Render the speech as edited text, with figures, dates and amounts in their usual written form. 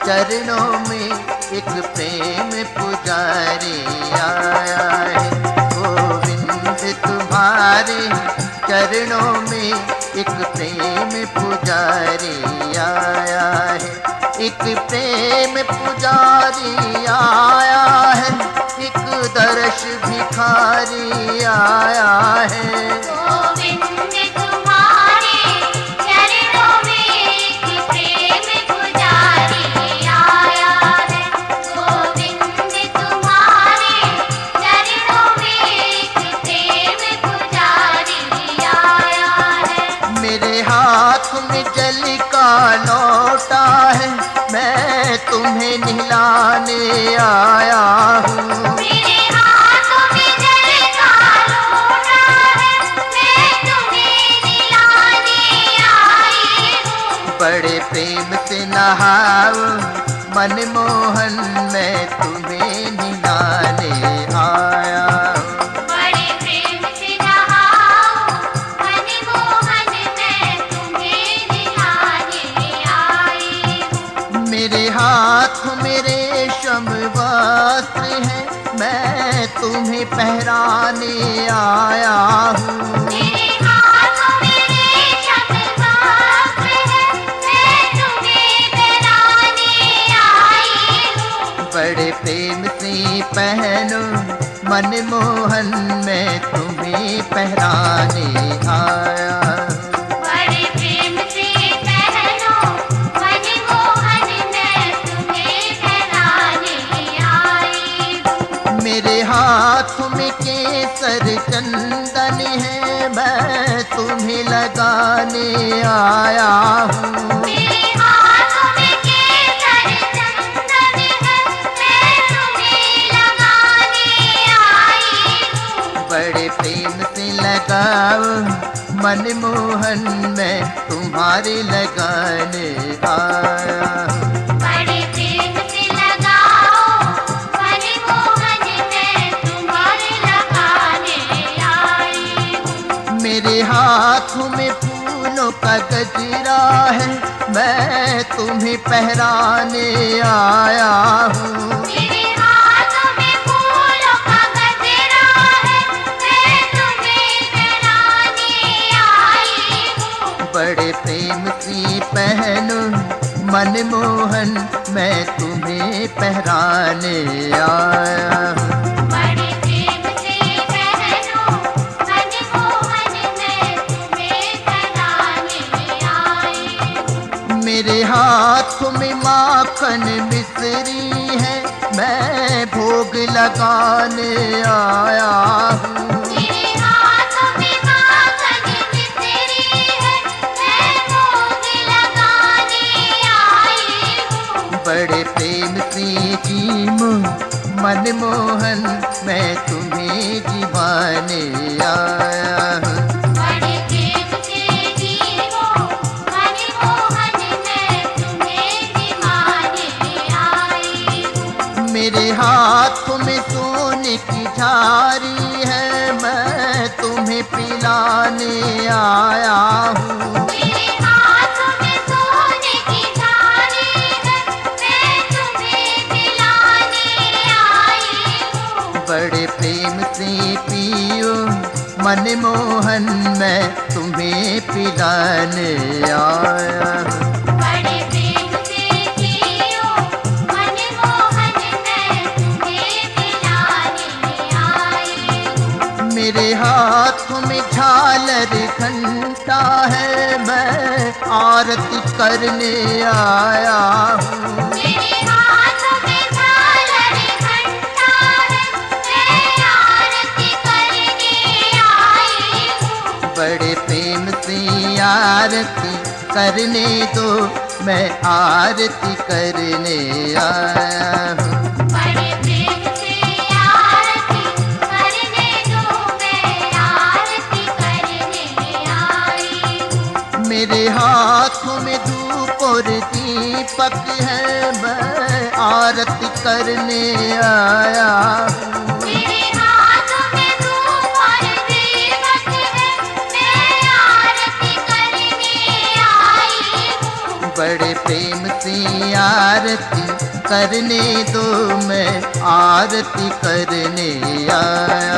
चरणों में एक प्रेम पुजारी आया है। गोविंद तुम्हारे चरणों में एक प्रेम पुजारी आया है। एक प्रेम पुजारी आया है, एक दर्श भिखारी आया है। गोविंद तुम्हारे चरणों में एक प्रेम पुजारी आया है। गोविंद तुम्हारे चरणों में एक प्रेम पुजारी आया है। मेरे हाथ में जल का लोटा है, मैं तुम्हें नहलाने आया हूँ। मेरे हाथों में जल का लोटा है, मैं तुम्हें नहलाने आई हूँ। बड़े प्रेम से नहाओ मनमोहन, मैं तुम्हें नहलाने आया हूँ। बड़े प्रेम से नहाओ मनमोहन, मैं तुम्हें नहलाने आई हूँ। मेरे हाथ में रेशम वस्त्र है, मैं तुम्हें पहराने आया हूँ। मेरे हाथों में रेशम वस्त्र है, मैं तुम्हें पहनाने आई हूँ। बड़े प्रेम से पहनो मनमोहन, मैं तुम्हें पहराने आया हूँ। बड़े प्रेम से पहनो मनमोहन, मैं तुम्हें पहनाने आई हूँ। मेरे हाथ में केसर चंदन है, मैं तुम्हें लगाने आया हूँ। मेरे हाथों में केसर चंदन है, मैं तुम्हें लगाने आई हूँ। बड़े प्रेम से लगाओ मनमोहन, मैं तुम्हारे लगाने आया हूँ। बड़े प्रेम से लगाओ मनमोहन, मैं तुम्हारे लगाने आई हूँ। मेरे हाथों में फूलों का गजरा है, मैं तुम्हें पहराने आया हूँ। मेरे हाथों में फूलों का गजरा है, मैं तुम्हें पहनाने आई हूँ। बड़े प्रेम से पहनो मनमोहन, मैं तुम्हें पहराने आया हूँ। बड़े प्रेम से पहनो मनमोहन, मैं तुम्हें पहनाने आई हूँ। मेरे हाथों में माखन मिश्री है, मैं भोग लगाने आया हूँ। मेरे हाथों में माखन मिश्री है, मैं भोग लगाने आई हूँ। बड़े प्रेम से जीमो मनमोहन, मैं तुम्हें जीवाने आया हूँ। बड़े प्रेम से जीवो मनमोहन, मैं तुम्हें निभाने आई हूँ। मेरे हाथों में सोने की झारी है, मैं तुम्हें पिलाने आया हूँ। मेरे हाथों में सोने की थाली है, मैं तुम्हें पिलाने आई हूँ। बड़े प्रेम से पियो मनमोहन, मैं तुम्हें पिलाने आया हूँ। बड़े प्रेम से जियो मनमोहन, मैं तुम्हें पिलाने आई हूँ। मेरे हाथों में झालर घंटा है, मैं आरती करने आया हूँ। मेरे हाथों में झालर घंटा है, मैं आरती करने आई हूँ। बड़े प्रेम से आरती करने दो, मैं आरती करने आया हूँ। बड़े प्रेम से आरती करने दो, मैं आरती करने आई हूँ। मेरे हाथों में धूप और दीपक है, मैं आरती करने आया हूँ। मेरे हाथों में धूप और दीपक है, मैं आरती करने आई हूँ। बड़े प्रेम से आरती आरती करने दो, मैं आरती करने आया।